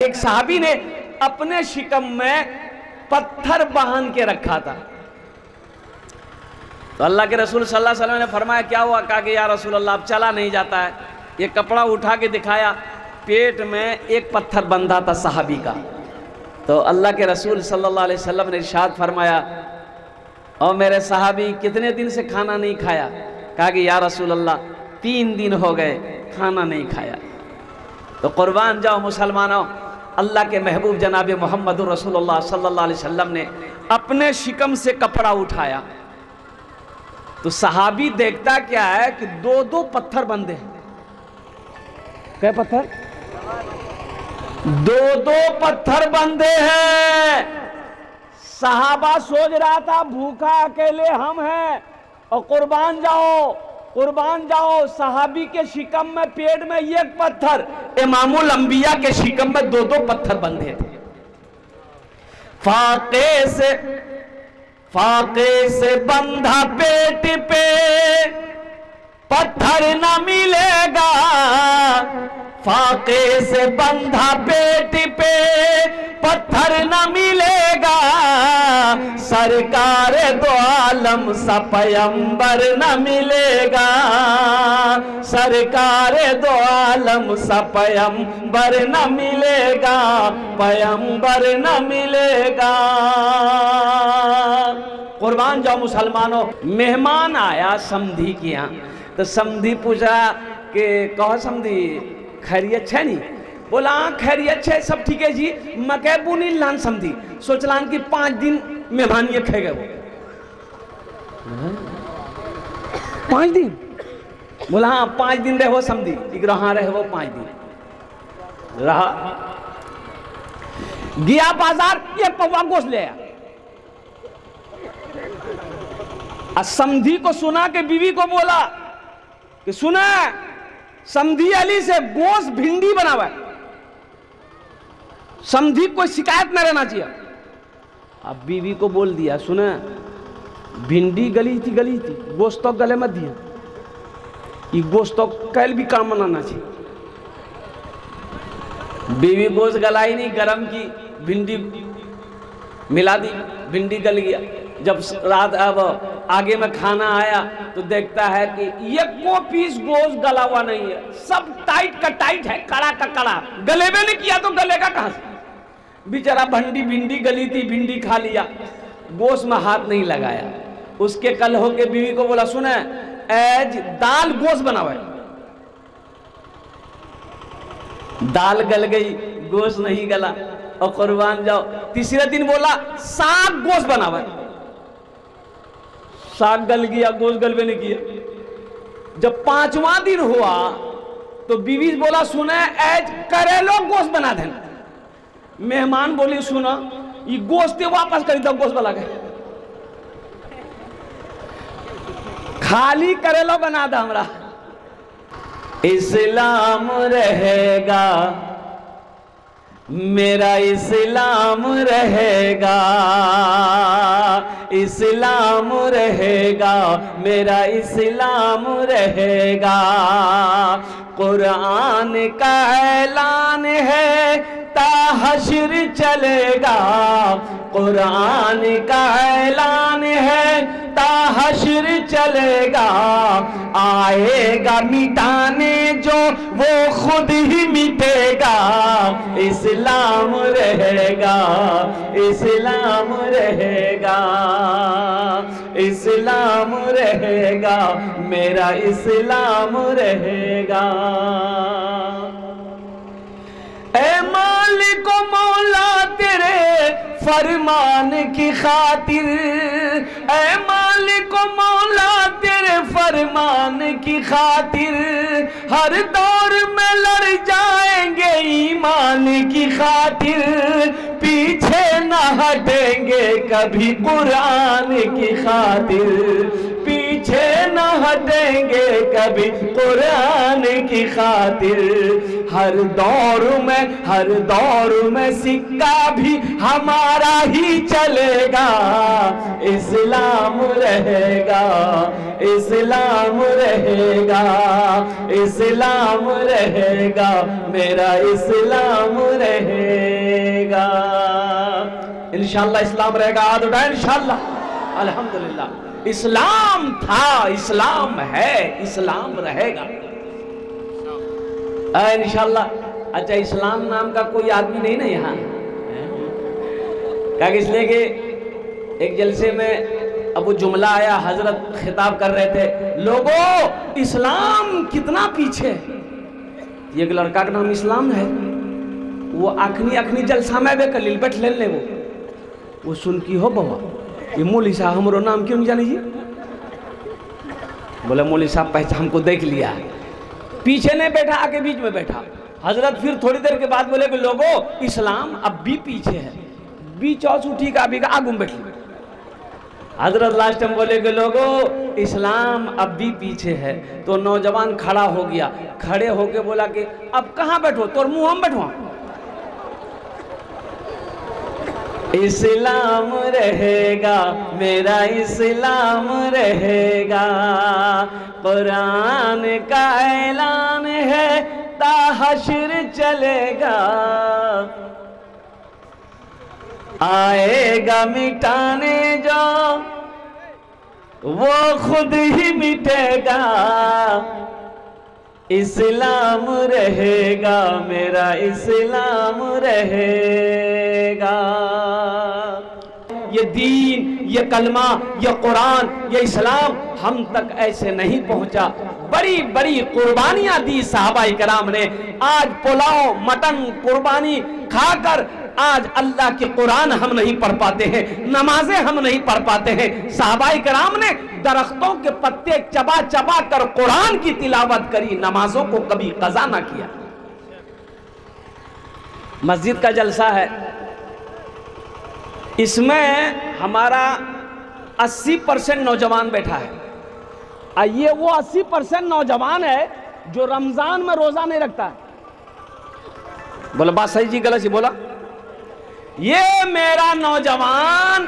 एक सहाबी ने अपने शिकम में पत्थर बांध के रखा था। तो अल्लाह के रसूल सल्लल्लाहु अलैहि वसल्लम ने फरमाया क्या हुआ? कहा कि या रसूल अल्लाह अब चला नहीं जाता है। ये कपड़ा उठा के दिखाया, पेट में एक पत्थर बंधा था सहाबी का। तो अल्लाह के रसूल सल्लल्लाहु अलैहि वसल्लम ने इरशाद फरमाया, और मेरे सहाबी कितने दिन से खाना नहीं खाया? कहा कि या रसूल अल्लाह 3 दिन हो गए खाना नहीं खाया। तो कुर्बान जाओ मुसलमानों, अल्लाह के महबूब जनाब मोहम्मद रसूलुल्लाह सल्लल्लाहु अलैहि वसल्लम ने अपने शिकम से कपड़ा उठाया तो सहाबी देखता क्या है कि 2-2 पत्थर बंधे हैं। क्या पत्थर? 2-2 पत्थर बंधे हैं। सहाबा सोच रहा था भूखा अकेले हम हैं, और कुर्बान जाओ सहाबी के शिकम में पेट में एक पत्थर, इमामुल अंबिया के शिकम में 2-2 पत्थर बंधे थे। फाके से बंधा पेट पे पत्थर न मिलेगा, फाके से बंधा पेट पे पत्थर न मिलेगा, सरकार दो आलम सा पैगंबर न मिलेगा, सरकार दो आलम सा पैगंबर न मिलेगा, पैगंबर न मिलेगा। कुर्बान जाओ मुसलमानों, मेहमान आया समधी के यहाँ, तो समधी पूछा कि कहो समधी खैरियत है नहीं? बोला हाँ खैरियत है, सब ठीक है जी। मकै बुनी लान समधी सोचलान कि 5 दिन मेहमान ये खे गए वो 5 दिन। बोला हाँ 5 दिन रहे वो समधी, हाँ रहे वो 5 दिन रहा। गया बाजार, ये पौवा गोश्त ले आया। समधी को सुना के बीवी को बोला कि सुना समधी अली से गोश्त भिंडी बनावा, समधी कोई शिकायत न रहना चाहिए। अब बीवी को बोल दिया सुना भिंडी गली थी गोश्त तो गले मत दिया, ये गोश्त तो कल भी काम बनाना चाहिए। बीवी गोश्त गलाई नहीं, गरम की भिंडी मिला दी, भिंडी गल गया। जब रात अब आगे में खाना आया तो देखता है कि ये को पीस गोश्त गला हुआ नहीं है, सब टाइट का टाइट है, कड़ा का कड़ा, गले में नहीं किया तो गलेगा कहां से? बेचारा भिंडी गली थी, भिंडी खा लिया, गोश्त में हाथ नहीं लगाया। उसके कल होके बीवी को बोला सुने एज दाल गोश्त बनावे, दाल गल गई, गोश्त नहीं गला। और कुर्बान जाओ तीसरे दिन बोला साग गोश्त बनावे, साग गल गया, गोश्त गलबे नहीं किया। जब 5वां दिन हुआ तो बीवी बोला सुने एज करेलो गोश्त बना देना। मेहमान बोली सुना ये गोश्त वापस करी दो, गोश्त वाला के खाली करेलो बना दो हमरा। इस्लाम रहेगा मेरा, इस्लाम रहेगा, इस्लाम रहेगा मेरा, इस्लाम रहेगा। कुरान का ऐलान है ता हश्र चलेगा, कुरान का ऐलान है ता हश्र चलेगा। आएगा मिटाने जो वो खुद ही मिटेगा, इस्लाम रहेगा, इस्लाम रहेगा, इस्लाम रहेगा मेरा, इस्लाम रहेगा। ऐ मालिक मौला तेरे फरमान की खातिर, ऐ मालिक मौला तेरे फरमान की खातिर, हर दौर में लड़ जाएंगे ईमान की खातिर, पीछे न हटेंगे कभी कुरान की खातिर, पीछे न हटेंगे कभी कुरान की खातिर। हर दौर में सिक्का भी हमारा ही चलेगा, इस्लाम रहेगा, इस्लाम रहेगा, इस्लाम रहेगा मेरा, इस्लाम रहेगा। इंशाअल्लाह इस्लाम रहेगा, हाथ उठाए इंशाअल्लाह। अल्हम्दुलिल्लाह, इस्लाम था, इस्लाम है, इस्लाम रहेगा इंशाअल्लाह। अच्छा, इस्लाम नाम का कोई आदमी नहीं ना यहाँ, क्या इसलिए कि एक जलसे में अबू जुमला आया, हजरत खिताब कर रहे थे, लोगों इस्लाम कितना पीछे। एक लड़का का नाम इस्लाम है, वो अखनी अखनी जलसा में बे कलील बैठ ले वो सुन की हो बाबा ये मौली साहब हमारो नाम क्यों नहीं जानी जी। बोले मौली साहब पहचान को देख लिया, पीछे नहीं बैठा, आके बीच में बैठा। हजरत फिर थोड़ी देर के बाद बोले कि लोगों इस्लाम अब भी पीछे है, बीच औसूठी का अभी का आगू में बैठ। हजरत लास्ट टाइम बोले कि लोगों इस्लाम अब भी पीछे है। तो नौजवान खड़ा हो गया, खड़े होके बोला कि अब कहाँ बैठो, तोर मुंह हम बैठवा। इस्लाम रहेगा मेरा, इस्लाम रहेगा, कुरान का ऐलान है ता हश्र चलेगा, आएगा मिटाने जो वो खुद ही मिटेगा, इस्लाम रहेगा मेरा, इस्लाम रहेगा। ये दीन, ये कलमा, ये कुरान, ये इस्लाम हम तक ऐसे नहीं पहुंचा। बड़ी बड़ी कुर्बानियां दी सहाबाए कराम ने। आज पुलाव मटन कुर्बानी खाकर आज अल्लाह के कुरान हम नहीं पढ़ पाते हैं, नमाजें हम नहीं पढ़ पाते हैं। सहाबाए कराम ने दरख्तों के पत्ते चबा चबा कर कुरान की तिलावत करी, नमाजों को कभी कज़ा ना किया। मस्जिद का जलसा है, इसमें हमारा 80% नौजवान बैठा है। ये वो 80% नौजवान है जो रमजान में रोजा नहीं रखता है। बोला बात सही जी गलत जी बोला? ये मेरा नौजवान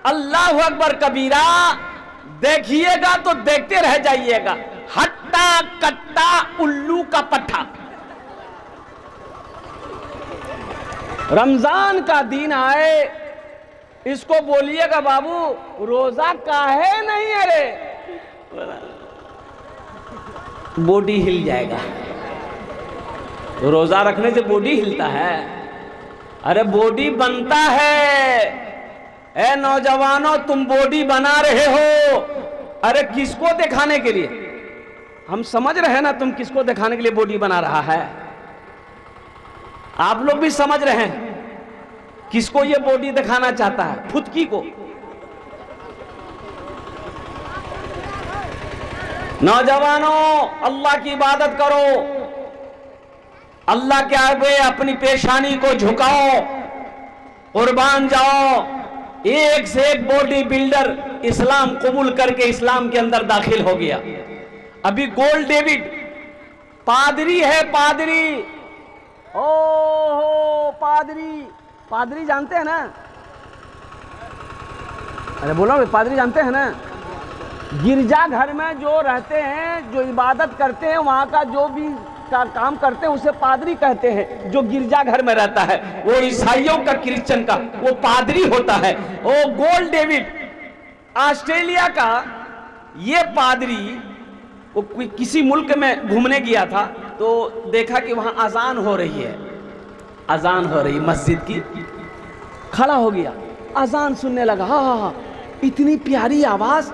अल्लाह अकबर कबीरा देखिएगा तो देखते रह जाइएगा, हट्टा कट्टा उल्लू का पट्टा। रमजान का दिन आए इसको बोलिएगा बाबू रोजा काहे नहीं है रे, बॉडी हिल जाएगा। रोजा रखने से बॉडी हिलता है? अरे बॉडी बनता है। ए नौजवानों तुम बॉडी बना रहे हो, अरे किसको दिखाने के लिए? हम समझ रहे हैं ना तुम किसको दिखाने के लिए बॉडी बना रहा है। आप लोग भी समझ रहे हैं किसको ये बॉडी दिखाना चाहता है? फुदकी को। नौजवानों अल्लाह की इबादत करो, अल्लाह के आगे अपनी पेशानी को झुकाओ, कुर्बान जाओ। एक से एक बॉडी बिल्डर इस्लाम कबूल करके इस्लाम के अंदर दाखिल हो गया। अभी गोल्ड डेविड पादरी है, पादरी। ओहो पादरी, पादरी जानते हैं ना? अरे बोलो पादरी जानते हैं ना? गिरजा घर में जो रहते हैं, जो इबादत करते हैं, वहां का जो भी का काम करते हैं उसे पादरी कहते हैं। जो गिरजा घर में रहता है वो ईसाइयों का, क्रिश्चियन का, वो पादरी होता है। वो गोल्ड डेविड ऑस्ट्रेलिया का ये पादरी वो किसी मुल्क में घूमने गया था तो देखा कि वहां अजान हो रही है, अजान हो रही मस्जिद की। खड़ा हो गया, अजान सुनने लगा। हाँ, इतनी प्यारी आवाज,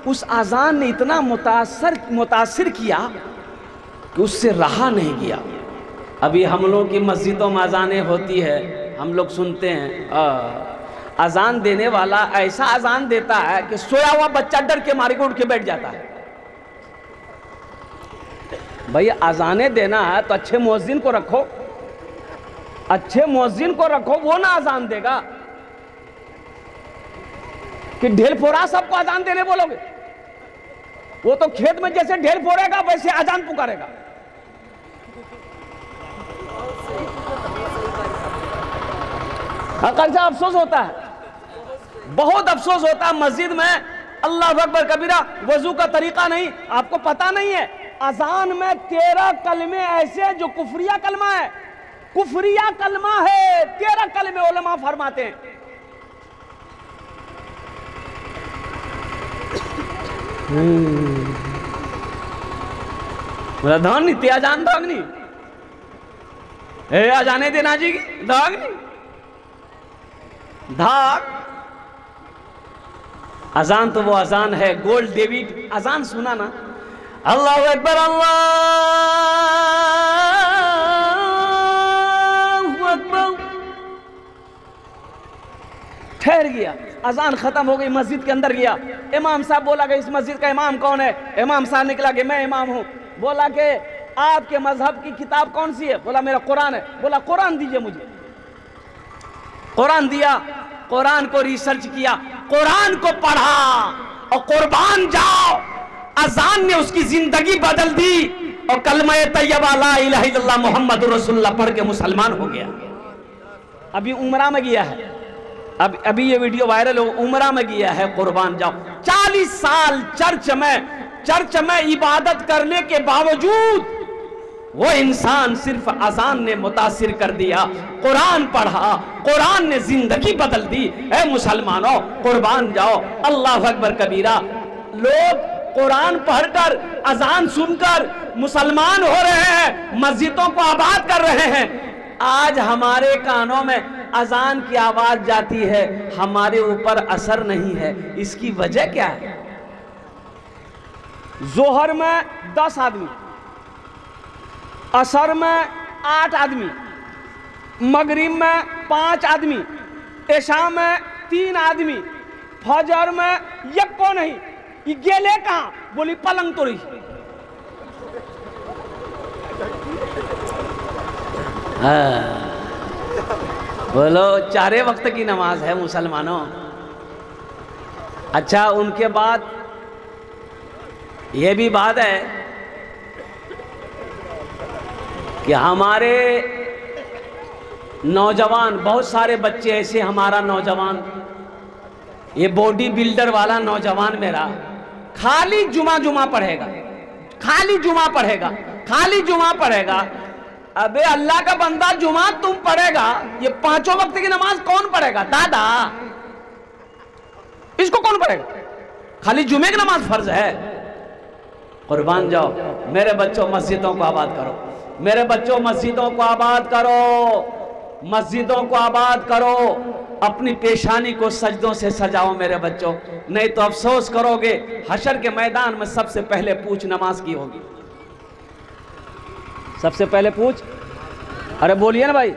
उस अजान ने इतना मुतासिर किया कि उससे रहा नहीं गया। अभी हम लोग की मस्जिदों में अजानें होती है, हम लोग सुनते हैं। अजान देने वाला ऐसा अजान देता है कि सोया हुआ बच्चा डर के मारे को उठ के बैठ जाता है। भाई अजाने देना है तो अच्छे मुअज्जिन को रखो, अच्छे मुअज्जिन को रखो, वो ना अजान देगा कि ढेल फोड़ा सबको अजान देने बोलोगे। वो तो खेत में जैसे ढेल फोड़ेगा वैसे अजान पुकारेगा। अकल से अफसोस होता है, बहुत अफसोस होता है। मस्जिद में अल्लाह अकबर कबीरा वजू का तरीका नहीं, आपको पता नहीं है। अजान में 13 कलमे ऐसे जो कुफरिया कलमा है, कुफरिया कलमा है। 13 कलमे उलमा फरमाते हैं बोला धान नहीं त्या जान धाग नहीं आ जाने देना जी की धाग नहीं धाग। अजान तो वो अजान है, गोल्ड डेविड अजान सुना ना, अल्लाह अकबर अल्लाहू अकबर। ठहर गया, अजान खत्म हो गई, मस्जिद के अंदर गया, इमाम साहब बोला कि इस मस्जिद का इमाम कौन है? इमाम साहब निकला कि मैं इमाम हूं। बोला कि आपके मजहब की किताब कौन सी है? बोला मेरा कुरान है। बोला कुरान दीजिए मुझे। कुरान दिया, कुरान को रिसर्च किया, कुरान को पढ़ा और कुर्बान जाओ, अजान ने उसकी जिंदगी बदल दी और कलमा तैयबा ला इलाहा इल्लल्लाह मुहम्मदुर रसूलुल्लाह पढ़ के मुसलमान हो गया। अभी उमरा में गया है, अभी ये वीडियो वायरल हो, उमरा में गया है, कुर्बान जाओ। 40 साल चर्च में इबादत करने के बावजूद वो इंसान सिर्फ अजान ने मुतासिर कर दिया, कुरान पढ़ा, कुरान ने जिंदगी बदल दी। ऐ मुसलमानों कुर्बान जाओ, अल्लाह अकबर कबीरा। लोग कुरान पढ़कर अजान सुनकर मुसलमान हो रहे हैं, मस्जिदों को आबाद कर रहे हैं। आज हमारे कानों में अजान की आवाज जाती है, हमारे ऊपर असर नहीं है। इसकी वजह क्या है? जोहर में 10 आदमी, असर में 8 आदमी, मगरिब में 5 आदमी, इशा में 3 आदमी, फजर में एक को नहीं। ये गेले कहाँ? बोली पलंग तो रही। बोलो 4 वक्त की नमाज है मुसलमानों। अच्छा, उनके बाद ये भी बात है कि हमारे नौजवान, बहुत सारे बच्चे ऐसे, हमारा नौजवान, ये बॉडी बिल्डर वाला नौजवान मेरा, खाली जुमा पढ़ेगा, खाली जुमा पढ़ेगा, खाली जुमा पढ़ेगा। अबे अल्लाह का बंदा, जुमा तुम पढ़ेगा, ये 5 वक्त की नमाज कौन पढ़ेगा? दादा, इसको कौन पढ़ेगा? खाली जुमे की नमाज फर्ज है। कुर्बान जाओ मेरे बच्चों, मस्जिदों को आबाद करो, मेरे बच्चों मस्जिदों को आबाद करो, मस्जिदों को आबाद करो। अपनी पेशानी को सजदों से सजाओ मेरे बच्चों, नहीं तो अफसोस करोगे। हशर के मैदान में सबसे पहले पूछ नमाज की होगी, सबसे पहले पूछ। अरे बोलिए ना भाई।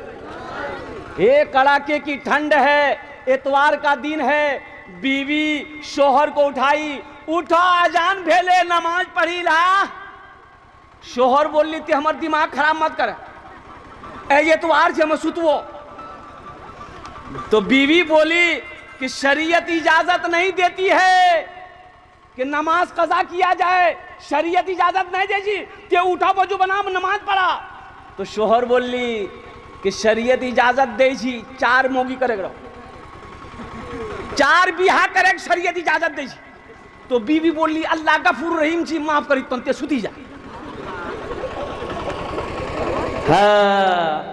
एक कड़ाके की ठंड है, इतवार का दिन है, बीवी शोहर को उठाई, उठा अजान भेले, नमाज पढ़ी ला। शोहर बोल ली थी हमारा दिमाग खराब मत कर, इतवार से हम सुतवो। तो बीवी बोली कि शरीयत इजाजत नहीं देती है कि नमाज कज़ा किया जाए, शरीयत इजाजत नहीं देती कि उठा वजू बना नमाज पढ़ा। तो शोहर बोली कि शरीयत इजाजत देगी, 4 मोगी करेगा, 4 बिहा करे, शरीयत इजाजत देगी। तो बीवी बोली अल्लाह गफूर रहीम जी माफ करी, तंते सुती जा। हाँ,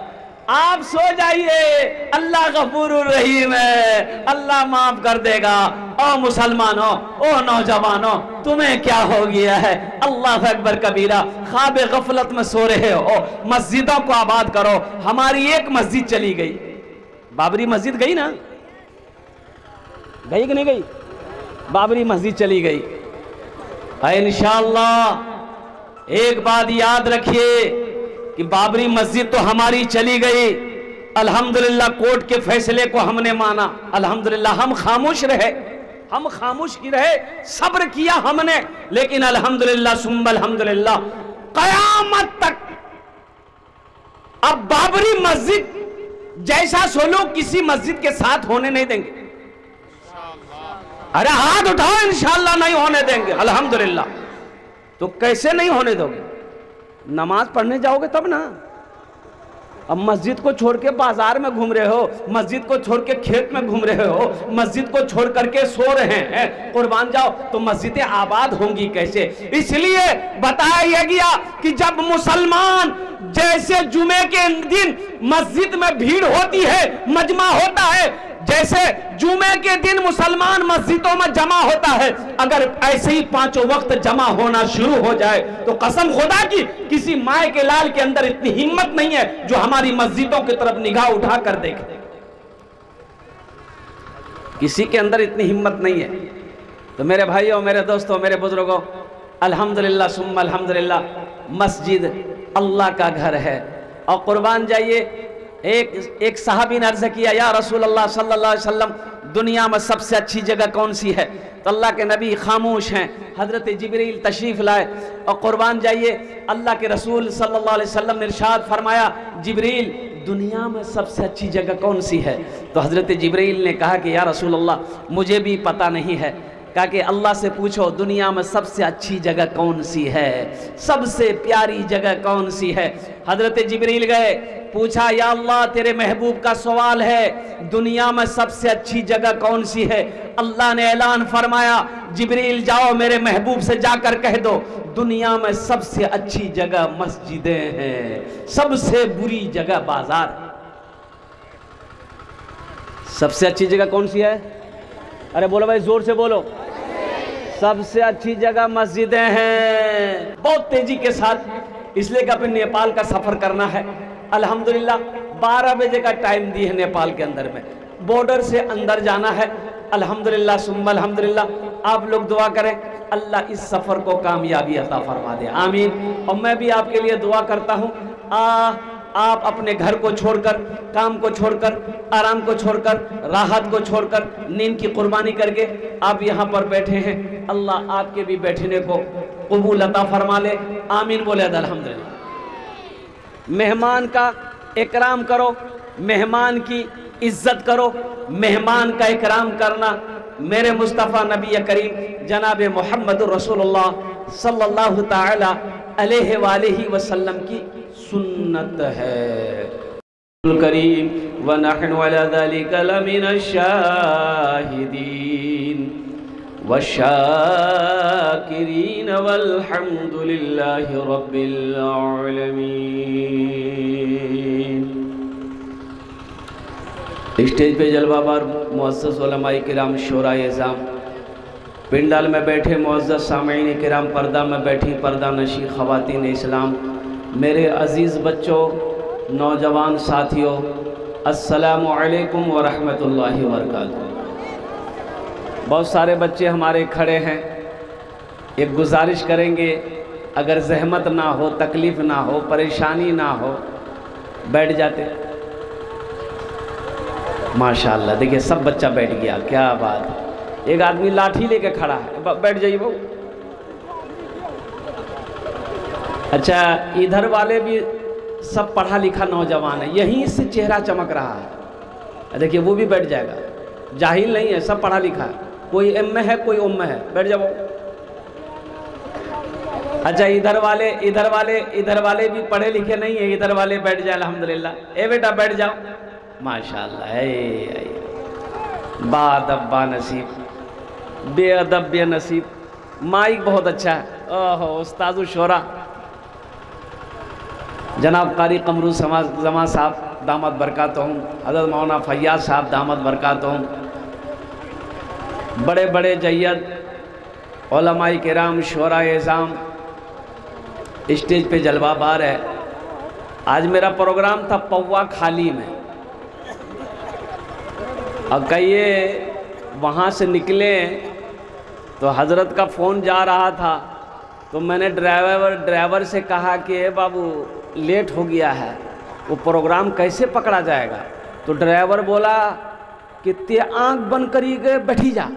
आप सो जाइए, अल्लाह गफूर रहीम है, अल्लाह माफ कर देगा। ओ मुसलमानों, ओ नौजवानों, तुम्हें क्या हो गया है? अल्लाह अकबर कबीरा। ख्वाब गफलत में सो रहे हो, मस्जिदों को आबाद करो। हमारी एक मस्जिद चली गई, बाबरी मस्जिद गई ना, गई कि नहीं गई? बाबरी मस्जिद चली गई। इंशाअल्लाह एक बात याद रखिए कि बाबरी मस्जिद तो हमारी चली गई, अल्हम्दुलिल्लाह कोर्ट के फैसले को हमने माना, अल्हम्दुलिल्लाह हम खामोश रहे, हम खामोश ही रहे, सब्र किया हमने, लेकिन अल्हम्दुलिल्लाह सुम्मा अल्हम्दुलिल्लाह कयामत तक अब बाबरी मस्जिद जैसा सलूक किसी मस्जिद के साथ होने नहीं देंगे। अरे हाथ उठाओ, इंशाअल्लाह नहीं होने देंगे, अल्हम्दुलिल्लाह। तो कैसे नहीं होने दोगे? नमाज पढ़ने जाओगे तब ना। अब मस्जिद को छोड़ के बाजार में घूम रहे हो, मस्जिद को छोड़ के खेत में घूम रहे हो, मस्जिद को छोड़ करके सो रहे हैं, कुर्बान जाओ, तो मस्जिदें आबाद होंगी कैसे? इसलिए बताया गया कि जब मुसलमान जैसे जुमे के दिन मस्जिद में भीड़ होती है, मजमा होता है, जैसे जुमे के दिन मुसलमान मस्जिदों में जमा होता है, अगर ऐसे ही पांचों वक्त जमा होना शुरू हो जाए तो कसम खुदा की किसी माए के लाल के अंदर इतनी हिम्मत नहीं है जो हमारी मस्जिदों की तरफ निगाह उठा कर देखे। किसी के अंदर इतनी हिम्मत नहीं है। तो मेरे भाइयों, मेरे दोस्तों, मेरे बुजुर्गों, अल्हम्दुलिल्लाह सुम्मा अल्हम्दुलिल्लाह, मस्जिद अल्लाह का घर है। और कुर्बान जाइए, एक सहाबी ने अर्ज किया, या रसूल अल्लाह सल्लल्लाहु अलैहि वसल्लम, दुनिया में सबसे अच्छी जगह कौन सी है? तो अल्लाह के नबी खामोश हैं। हजरत जिब्रील तशरीफ लाए और कुर्बान जाइए, अल्लाह के रसूल सल्लल्लाहु अलैहि वसल्लम ने इरशाद फरमाया, जिब्रील दुनिया में सबसे अच्छी जगह कौन सी है? तो हजरत जिब्रील ने कहा कि या रसूल अल्लाह, मुझे भी पता नहीं है। कहा कि अल्लाह से पूछो दुनिया में सबसे अच्छी जगह कौन सी है, सबसे प्यारी जगह कौन सी है? हजरत जिब्रील गए, पूछा, या अल्लाह तेरे महबूब का सवाल है, दुनिया में सबसे अच्छी जगह कौन सी है? अल्लाह ने ऐलान फरमाया, जिब्रील जाओ मेरे महबूब से जाकर कह दो, दुनिया में सबसे अच्छी जगह मस्जिदें हैं, सबसे बुरी जगह बाजार। सबसे अच्छी जगह कौन सी है? अरे बोलो भाई, जोर से बोलो। सबसे अच्छी जगह मस्जिदें हैं। बहुत तेजी के साथ, इसलिए कि अपने नेपाल का सफर करना है। अल्हम्दुलिल्लाह 12 बजे का टाइम दी है नेपाल के अंदर में, बॉर्डर से अंदर जाना है। अल्हम्दुलिल्लाह सुम्मा अल्हम्दुलिल्लाह। आप लोग दुआ करें, अल्लाह इस सफ़र को कामयाबी अता फरमा दे, आमीन। और मैं भी आपके लिए दुआ करता हूँ। आप अपने घर को छोड़कर, काम को छोड़कर, आराम को छोड़कर, राहत को छोड़कर, नींद की कुर्बानी करके आप यहाँ पर बैठे हैं। अल्लाह आपके भी बैठने को कबूल अता फरमा ले, आमीन बोले अल्हम्दुलिल्लाह। मेहमान का इकराम करो, मेहमान की इज्जत करो। मेहमान का इकराम करना मेरे मुस्तफ़ा नबी करीम जनाब मोहम्मद रसूलुल्लाह सल्लल्लाहु ताला अलैहि वसल्लम की सुन्नत है। करीम व नहनु अला ज़ालिका लमिनश शाहिदीन व शाकिरीन वल्हम्दुलिल्लाहि रब्बिल आलमीन। स्टेज पे जलवाबार मुअज़्ज़ज़ उलमाए किराम, शोराए इज़ाम, पिंडाल में बैठे मुअज़्ज़ज़ सामईन किराम, पर्दा में बैठी पर्दा नशी ख़वातीन इस्लाम, मेरे अज़ीज़ बच्चों, नौजवान साथियों, अस्सलामु अलैकुम व रहमतुल्लाहि व बरकातुहू। बहुत सारे बच्चे हमारे खड़े हैं। एक गुजारिश करेंगे, अगर ज़हमत ना हो, तकलीफ़ ना हो, परेशानी ना हो, बैठ जाते। माशाअल्लाह, देखिए सब बच्चा बैठ गया, क्या बात है। एक आदमी लाठी लेके खड़ा है, बैठ जाइए वो। अच्छा, इधर वाले भी सब पढ़ा लिखा नौजवान है, यहीं से चेहरा चमक रहा है। देखिए वो भी बैठ जाएगा, जाहिल नहीं है, सब पढ़ा लिखा है। कोई एम में है, कोई उम में है, बैठ जाओ। अच्छा, इधर वाले भी पढ़े लिखे नहीं है, इधर वाले बैठ जाए अल्हम्दुलिल्लाह। ए बेटा बैठ जाओ, माशाअल्लाह। बाअदब बानसीब, बेअदब बेनसीब। माइक बहुत अच्छा है। ओहो, उस्तादु शोरा जनाब कारी कमरू जमा साहब दामद बरकातहुम, हज़रत मौलाना फैयाज साहब दामद बरकातहुम, बड़े बड़े जय्यद उलमाए किराम, शोराए इज़ाम, स्टेज पे जलवा बार है। आज मेरा प्रोग्राम था पौवा खाली में, अब कहिए वहाँ से निकले तो हज़रत का फ़ोन जा रहा था, तो मैंने ड्राइवर से कहा कि बाबू लेट हो गया है, वो प्रोग्राम कैसे पकड़ा जाएगा? तो ड्राइवर बोला कि ते आँख बंद करी गए, बैठी जा,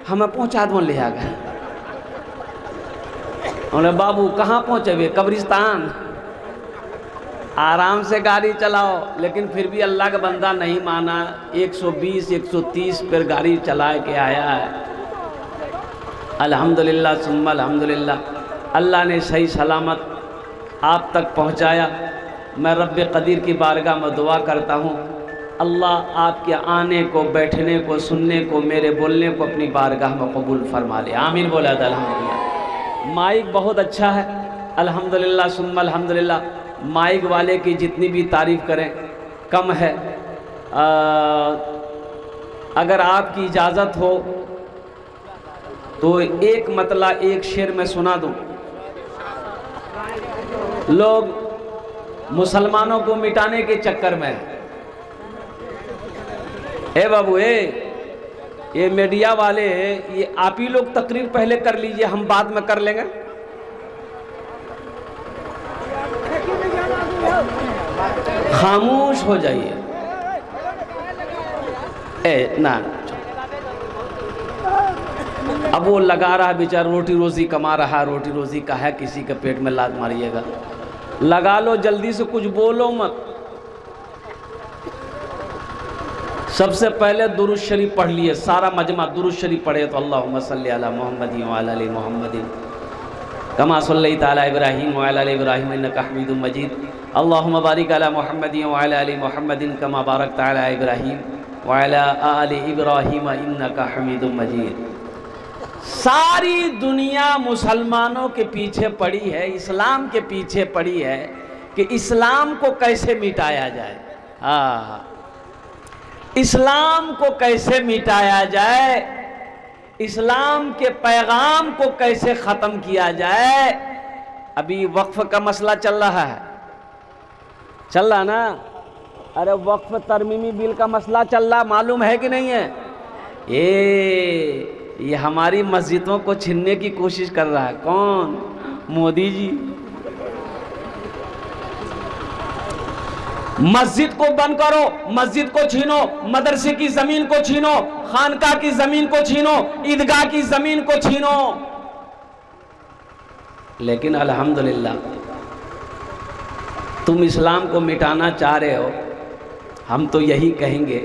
हमें पहुँचा दो ले आ गए। बोले बाबू कहाँ पहुँचे? कब्रिस्तान। आराम से गाड़ी चलाओ, लेकिन फिर भी अल्लाह का बंदा नहीं माना, 120 130 पर गाड़ी चला के आया है। अल्हम्दुलिल्लाह सुम्मा अल्हम्दुलिल्लाह, अल्लाह ने सही सलामत आप तक पहुंचाया। मैं रब्ब कदीर की बारगाह में दुआ करता हूं, अल्लाह आपके आने को, बैठने को, सुनने को, मेरे बोलने को अपनी बारगाह में कबूल फरमा ले, आमीन बोला अल्हम्दुलिल्लाह। माइक बहुत अच्छा है, अल्हम्दुलिल्लाह सुम्मा अल्हम्दुलिल्लाह। माइक वाले की जितनी भी तारीफ़ करें कम है। अगर आपकी इजाज़त हो तो एक मतला एक शेर में सुना दूं। लोग मुसलमानों को मिटाने के चक्कर में, ए बाबू ये मीडिया वाले, ये आप ही लोग तकरीर पहले कर लीजिए, हम बाद में कर लेंगे। खामोश हो जाइए। ना अब वो लगा रहा बेचारा, रोटी रोजी कमा रहा, रोटी रोजी का है, किसी के पेट में लात मारिएगा। लगा लो जल्दी से, कुछ बोलो मत। सबसे पहले दुरूद शरीफ पढ़ लिए, सारा मजमा दुरूद शरीफ पढ़े तो अल्लाहुम्मा सल्ली अला मुहम्मदिन व अला आलि मुहम्मदिन कमा सल्लैता अला इब्राहीम व अला आलि इब्राहीम इन्नका हमीदुम मजीद। अल्लाहुम्मा बारिक अला मुहम्मदिन व अला आलि मुहम्मदिन कमा बारकता अला इब्राहीम व अला आलि इब्राहीम इन्नका हमीदुम मजीद। सारी दुनिया मुसलमानों के पीछे पड़ी है, इस्लाम के पीछे पड़ी है कि इस्लाम को कैसे मिटाया जाए। हाँ, इस्लाम को कैसे मिटाया जाए, इस्लाम के पैगाम को कैसे ख़त्म किया जाए। अभी वक्फ का मसला चल रहा है, चल रहा ना? अरे वक्फ तरमीमी बिल का मसला चल रहा, मालूम है कि नहीं है? ये हमारी मस्जिदों को छीनने की कोशिश कर रहा है। कौन? मोदी जी। मस्जिद को बंद करो, मस्जिद को छीनो, मदरसे की जमीन को छीनो, खानका की जमीन को छीनो, ईदगाह की जमीन को छीनो। लेकिन अल्हम्दुलिल्लाह तुम इस्लाम को मिटाना चाह रहे हो। हम तो यही कहेंगे